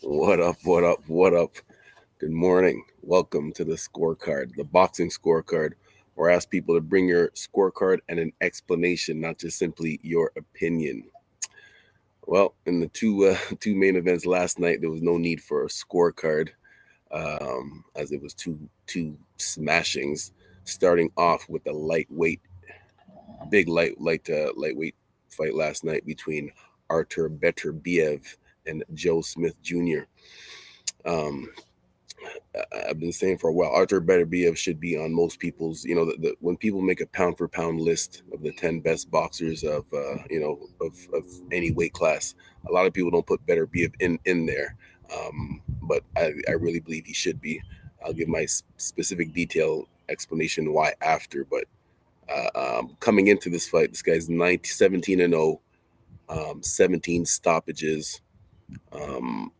What up? What up? What up? Good morning. Welcome to the scorecard, the boxing scorecard, where I ask people to bring your scorecard and an explanation, not just simply your opinion. Well, in the two main events last night, there was no need for a scorecard, as it was two smashings. Starting off with the lightweight fight last night between Artur Beterbiev and Joe Smith Jr. Um, I've been saying for a while, Artur Beterbiev should be on most people's. When people make a pound for pound list of the 10 best boxers of of any weight class, a lot of people don't put Beterbiev in there, but I really believe he should be. I'll give my specific detail explanation why after, but coming into this fight, this guy's 17 and 0, 17 stoppages. Um,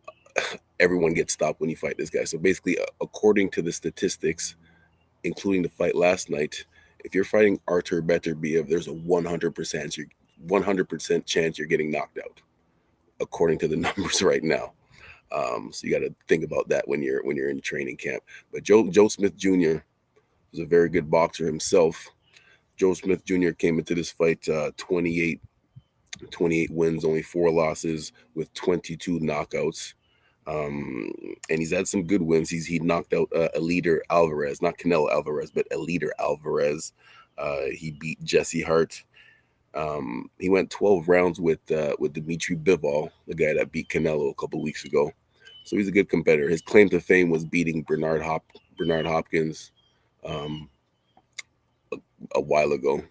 Everyone gets stopped when you fight this guy. So basically, according to the statistics, including the fight last night, if you're fighting Artur Beterbiev, there's a 100% chance you're getting knocked out, according to the numbers right now. So you got to think about that when you're in training camp. But Joe Smith Jr. was a very good boxer himself. Joe Smith Jr. came into this fight 28 wins, only 4 losses, with 22 knockouts. And he's had some good wins. He knocked out Eliter Alvarez, not Canelo Alvarez, but Eliter Alvarez. He beat Jesse Hart. He went 12 rounds with Dimitri Bivol, the guy that beat Canelo a couple weeks ago. So he's a good competitor. His claim to fame was beating Bernard Hopkins um, a while ago.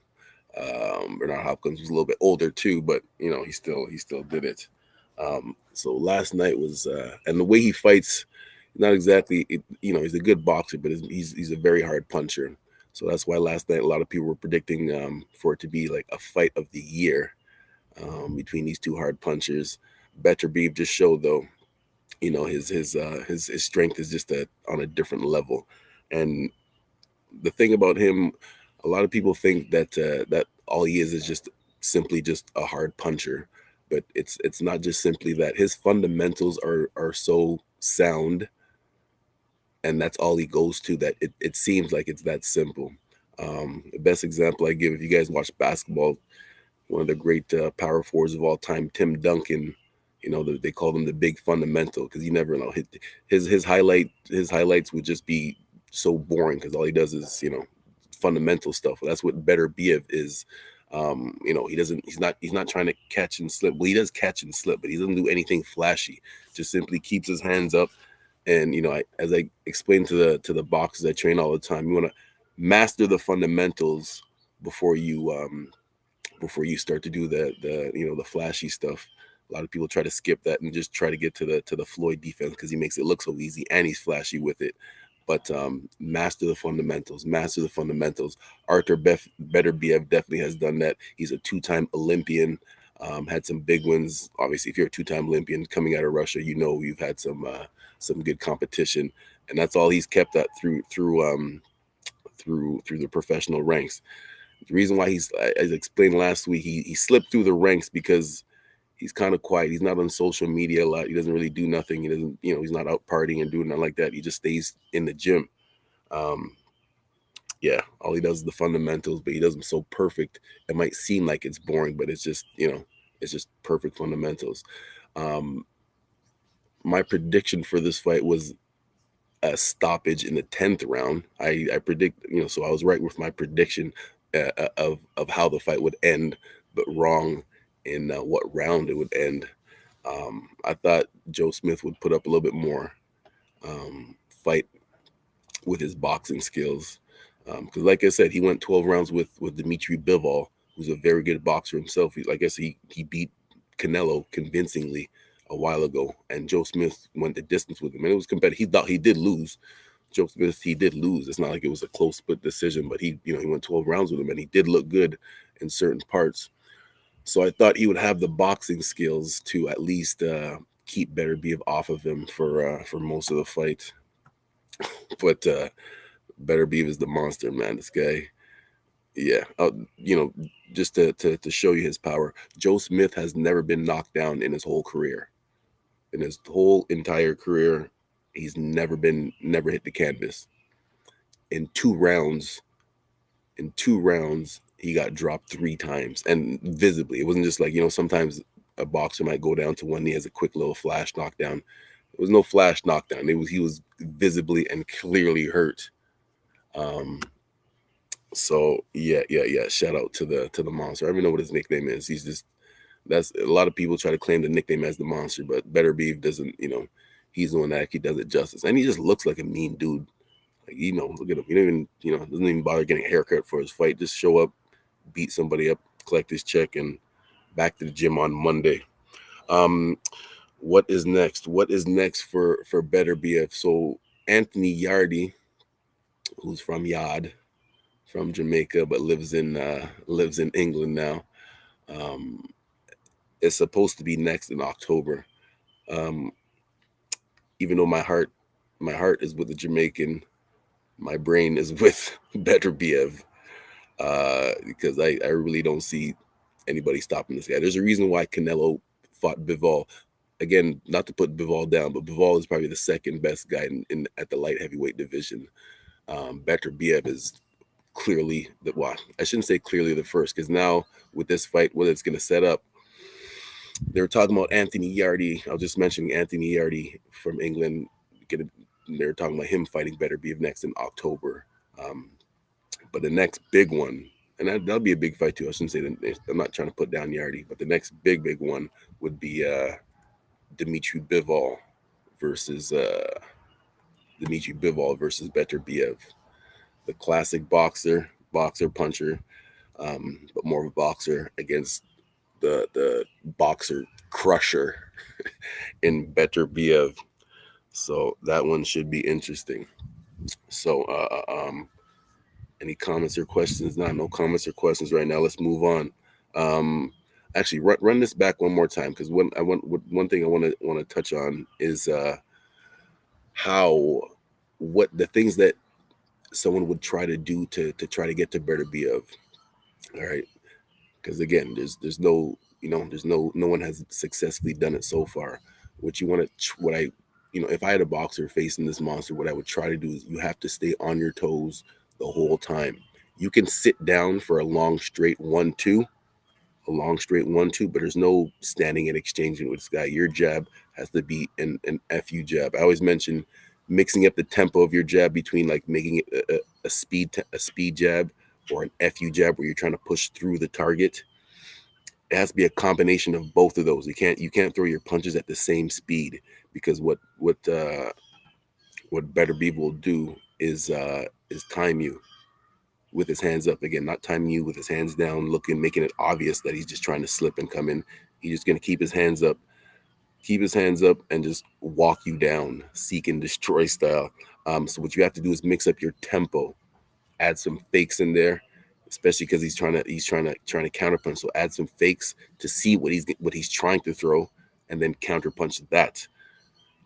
Bernard Hopkins was a little bit older too, but he still did it. So last night was, and the way he fights, not exactly, he's a good boxer, but he's a very hard puncher. So that's why last night a lot of people were predicting for it to be like a fight of the year between these two hard punchers. Beterbiev just showed though, his strength is just on a different level, and the thing about him, a lot of people think that all he is just simply just a hard puncher, but it's not just simply that. His fundamentals are so sound, and that's all he goes to. That it seems like it's that simple. The best example I give, if you guys watch basketball, one of the great power forwards of all time, Tim Duncan. They called him the big fundamental because you never know his highlights would just be so boring because all he does is fundamental stuff. That's what Beterbiev is. He's not trying to catch and slip. Well, he does catch and slip, but he doesn't do anything flashy. Just simply keeps his hands up. And as I explain to the boxers I train all the time, you want to master the fundamentals before you start to do the flashy stuff. A lot of people try to skip that and just try to get to the Floyd defense because he makes it look so easy and he's flashy with it. But master the fundamentals. Master the fundamentals. Beterbiev definitely has done that. He's a two-time Olympian. Had some big wins. Obviously, if you're a two-time Olympian coming out of Russia, you've had some good competition, and that's all he's kept that through the professional ranks. The reason why as I explained last week, he slipped through the ranks because he's kind of quiet. He's not on social media a lot. He doesn't really do nothing. He doesn't, he's not out partying and doing nothing like that. He just stays in the gym. Um, yeah, all he does is the fundamentals, but he does them so perfect. It might seem like it's boring, but it's just perfect fundamentals. Um, my prediction for this fight was a stoppage in the 10th round. I predict, so I was right with my prediction of how the fight would end, but wrong in what round it would end. I thought Joe Smith would put up a little bit more fight with his boxing skills. Because, like I said, he went 12 rounds with Dimitri Bivol, who's a very good boxer himself. Like I said, he beat Canelo convincingly a while ago, and Joe Smith went the distance with him, and it was competitive. He thought he did lose. Joe Smith, he did lose. It's not like it was a close split decision, but he went 12 rounds with him, and he did look good in certain parts. So I thought he would have the boxing skills to at least keep Beterbiev off of him for most of the fight. But Beterbiev is the monster, man. This guy, yeah. Just to show you his power, Joe Smith has never been knocked down in his whole career. In his whole entire career, he's never hit the canvas. In two rounds, he got dropped 3 times, and visibly. It wasn't just like, sometimes a boxer might go down to one knee as a quick little flash knockdown. It was no flash knockdown. He was visibly and clearly hurt. So yeah. Shout out to the monster. I don't even know what his nickname is. That's a lot of people try to claim the nickname as the monster, but Beterbiev doesn't. He's the one that actually does it justice, and he just looks like a mean dude. Like, look at him. He don't even, doesn't even bother getting a haircut for his fight. Just show up, beat somebody up, collect his check, and back to the gym on Monday. What is next? What is next for Beterbiev? So Anthony Yardy, who's from Yard, from Jamaica, but lives in England now, um, is supposed to be next in October. Um, even though my heart is with the Jamaican, my brain is with Beterbiev, because I really don't see anybody stopping this guy. There's a reason why Canelo fought Bivol. Again, not to put Bivol down, but Bivol is probably the second best guy in at the light heavyweight division. Beterbiev is clearly I shouldn't say clearly the first, because now with this fight, what it's going to set up, they were talking about Anthony Yardy. I was just mentioning Anthony Yardy from England. They were talking about him fighting Beterbiev next in October. Um, but the next big one, and that'll be a big fight too. I shouldn't say that. I'm not trying to put down Yardy, but the next big one would be Dimitri Bivol versus Beterbiev, the classic boxer puncher, but more of a boxer against the boxer crusher in Beterbiev. So that one should be interesting. So any comments or questions? No comments or questions right now. Let's move on. Um, Actually, run this back one more time, because one thing I want to touch on is how what the things that someone would try to do to try to get to Beterbiev. All right, because again, there's no no one has successfully done it so far. What you want to what I if I had a boxer facing this monster, what I would try to do is you have to stay on your toes the whole time. You can sit down for a long straight 1-2, but there's no standing and exchanging with this guy. Your jab has to be an FU jab. I always mention mixing up the tempo of your jab between like making it a speed jab or an FU jab where you're trying to push through the target. It has to be a combination of both of those. You can't throw your punches at the same speed, because what Beterbiev will do is time you with his hands up. Again, not timing you with his hands down, making it obvious that he's just trying to slip and come in. He's just gonna keep his hands up, and just walk you down, seek and destroy style. So what you have to do is mix up your tempo, add some fakes in there, especially because he's trying to counterpunch. So add some fakes to see what he's trying to throw, and then counterpunch that.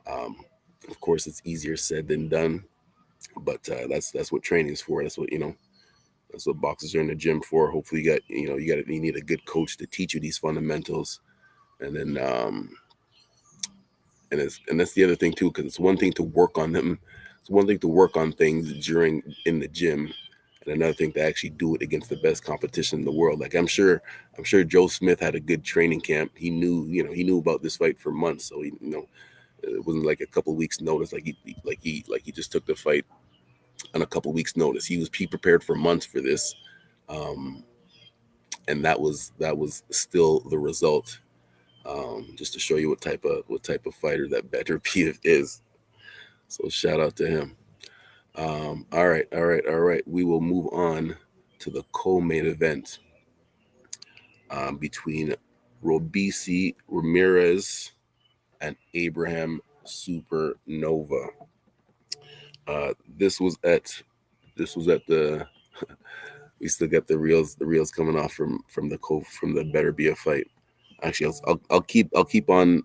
Um, of course, it's easier said than done, but that's what training is for. That's what boxers are in the gym for. Hopefully, you need a good coach to teach you these fundamentals, and then and that's the other thing too, because it's one thing to work on them. It's one thing to work on things in the gym, and another thing to actually do it against the best competition in the world. Like I'm sure Joe Smith had a good training camp. He knew about this fight for months, so it wasn't like a couple weeks notice. He just took the fight on a couple weeks notice. He prepared for months for this, um, and that was still the result. Just to show you what type of fighter that Beterbiev is. So shout out to him. All right. We will move on to the co-main event, between Robeisy Ramirez and Abraham Supernova. Uh, this was at the we still got the reels coming off from the Beterbiev fight. Actually, I'll keep talking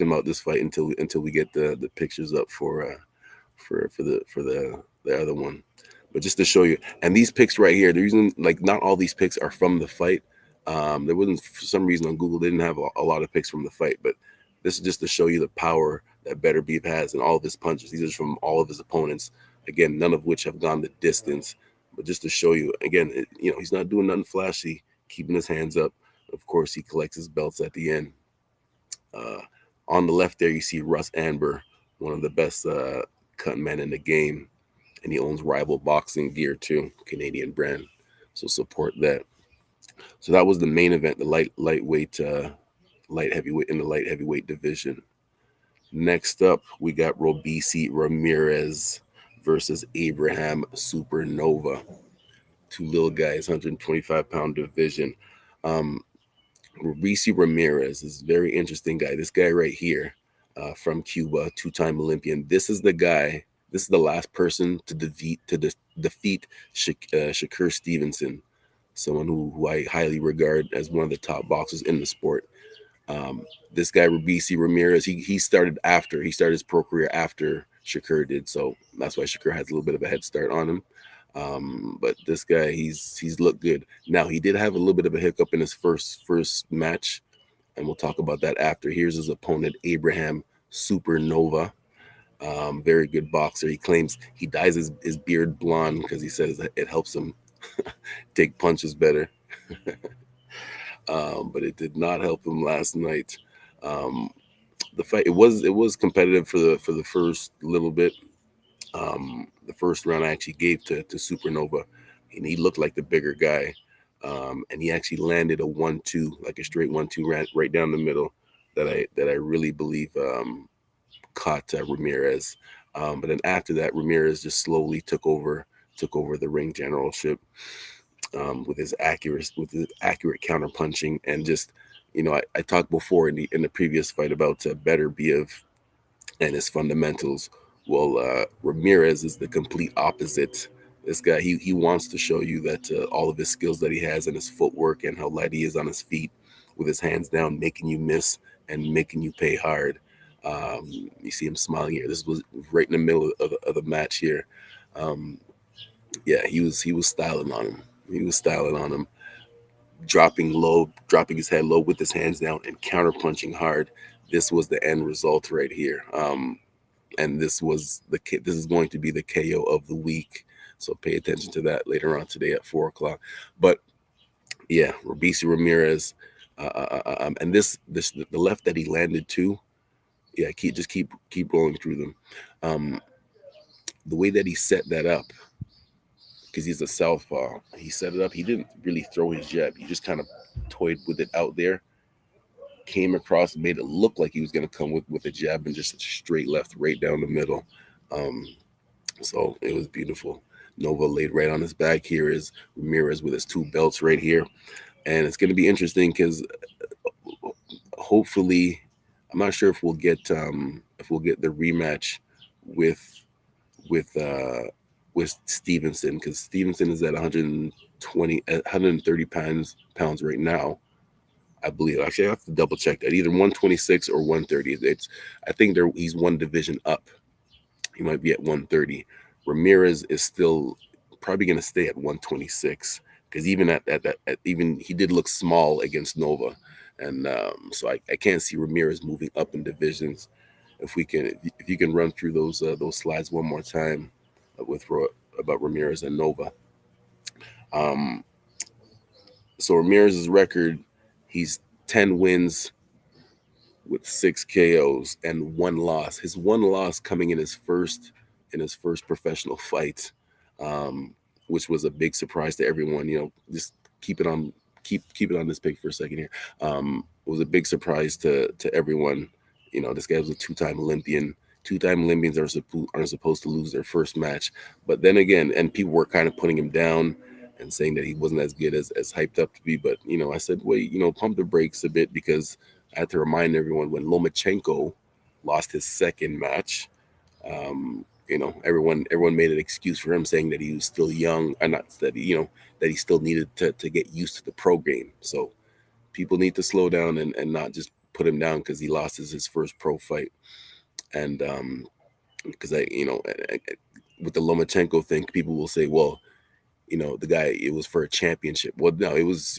about this fight until we get the pictures up for the other one. But just to show you, and these pics right here, the reason, like, not all these pics are from the fight. There wasn't, for some reason, on Google they didn't have a lot of pics from the fight, but This is just to show you the power that Beterbiev has and all of his punches. These are from all of his opponents. Again, none of which have gone the distance. But just to show you, again, he's not doing nothing flashy, keeping his hands up. Of course, he collects his belts at the end. Uh, on the left there, you see Russ Amber, one of the best cut men in the game, and he owns Rival Boxing Gear too, Canadian brand. So support that. So that was the main event, the light heavyweight in the light heavyweight division. Next up, we got Robeisy Ramirez versus Abraham Supernova. Two little guys, 125-pound division. Um, Robeisy Ramirez is a very interesting guy. This guy right here, from Cuba, two-time Olympian. This is the guy. This is the last person to defeat Shakur Stevenson, someone who I highly regard as one of the top boxers in the sport. Um, this guy Robeisy Ramirez, he started his pro career after Shakur did, so that's why Shakur has a little bit of a head start on him. But this guy, he's looked good. Now he did have a little bit of a hiccup in his first match, and we'll talk about that after. Here's his opponent, Abraham Supernova. Very good boxer. He claims he dyes his beard blonde because he says that it helps him take punches better. But it did not help him last night. Um, the fight it was competitive for the first little bit. The first round I actually gave to Supernova, and he looked like the bigger guy. And he actually landed a 1-2, like a straight 1-2 right down the middle that I really believe caught Ramirez. But then after that, Ramirez just slowly took over the ring generalship, with his accurate counter punching, and just I talked before in the previous fight about Beterbiev and his fundamentals. Well, Ramirez is the complete opposite. This guy, he wants to show you that all of his skills that he has and his footwork and how light he is on his feet, with his hands down, making you miss and making you pay hard. You see him smiling here. This was right in the middle of the match here. Um, yeah, he was styling on him. He was styling on him, dropping low, dropping his head low with his hands down and counter punching hard. This was the end result right here. And this is going to be the KO of the week. So pay attention to that later on today at 4 o'clock. But yeah, Robeisy Ramirez, and this the left that he landed to. Yeah, keep rolling through them. Um, the way that he set that up, because he's a southpaw, he set it up. He didn't really throw his jab. He just kind of toyed with it out there, came across, made it look like he was going to come with a jab, and just a straight left right down the middle. Um, so it was beautiful. Nova laid right on his back. Here is Ramirez with his two belts right here. And it's going to be interesting because hopefully, I'm not sure if we'll get the rematch with with uh, with Stevenson, because Stevenson is at 130 pounds right now. I believe. Actually, I have to double check that. Either 126 or 130. I think he's one division up. He might be at 130. Ramirez is still probably going to stay at 126, because even even he did look small against Nova, and so I can't see Ramirez moving up in divisions. If you can run through those slides one more time, about Ramirez and Nova. Um, so Ramirez's record, he's 10 wins with 6 KOs and 1 loss. His 1 loss coming in his first professional fight, um, which was a big surprise to everyone. Just keep it on keep it on this pick for a second here. It was a big surprise to everyone. This guy was a two-time Olympian. Two-time Olympians aren't supposed to lose their first match. But then again, and people were kind of putting him down and saying that he wasn't as good as hyped up to be. But I said, wait, pump the brakes a bit, because I had to remind everyone, when Lomachenko lost his second match, everyone made an excuse for him, saying that he was still young, and not that that he still needed to get used to the pro game. So people need to slow down and not just put him down because he lost his first pro fight. And because with the Lomachenko thing, people will say, well, the guy, it was for a championship. Well, no, it was,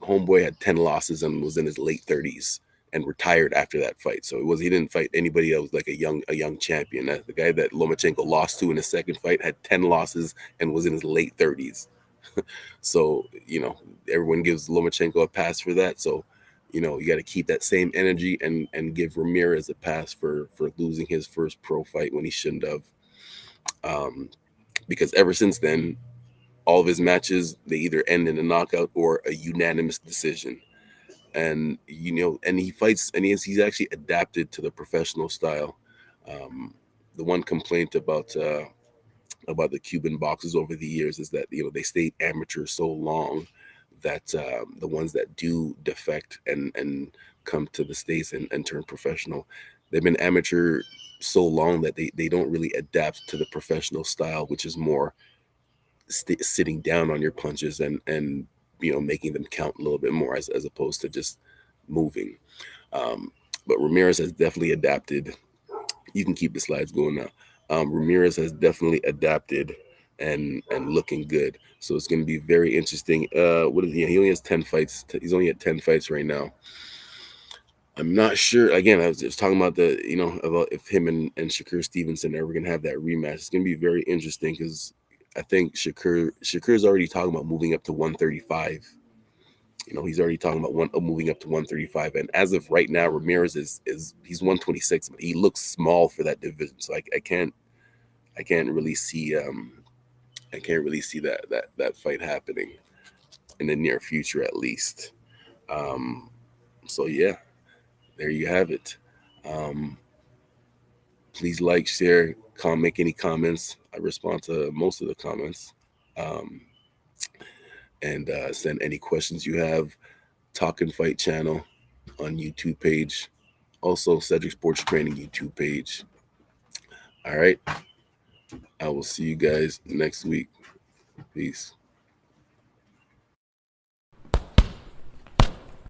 homeboy had 10 losses and was in his late 30s. and retired after that fight. So he didn't fight anybody that was like a young champion. The guy that Lomachenko lost to in his second fight had 10 losses and was in his late 30s. So, everyone gives Lomachenko a pass for that. So, you got to keep that same energy and give Ramirez a pass for losing his first pro fight when he shouldn't have. Because ever since then, all of his matches, they either end in a knockout or a unanimous decision. And and he fights, and he's actually adapted to the professional style. The one complaint about the Cuban boxers over the years is that they stayed amateur so long that the ones that do defect and come to the States and turn professional, they've been amateur so long that they don't really adapt to the professional style, which is more sitting down on your punches and making them count a little bit more as opposed to just moving. But Ramirez has definitely adapted. You can keep the slides going now. Ramirez has definitely adapted and looking good. So it's going to be very interesting. What is he only has 10 fights. He's only at 10 fights right now. I'm not sure. Again, I was just talking about about if him and Shakur Stevenson are ever going to have that rematch. It's going to be very interesting because I think Shakur's already talking about moving up to 135. He's already talking about moving up to 135, and as of right now, Ramirez is he's 126, but he looks small for that division. So I can't really see that fight happening in the near future, at least. So yeah, there you have it. Um, Please like, share, make any comments. I respond to most of the comments, um, and send any questions you have. Talkin Fight channel on YouTube page. Also, Cedric Sports Training YouTube page. All right. I will see you guys next week. Peace.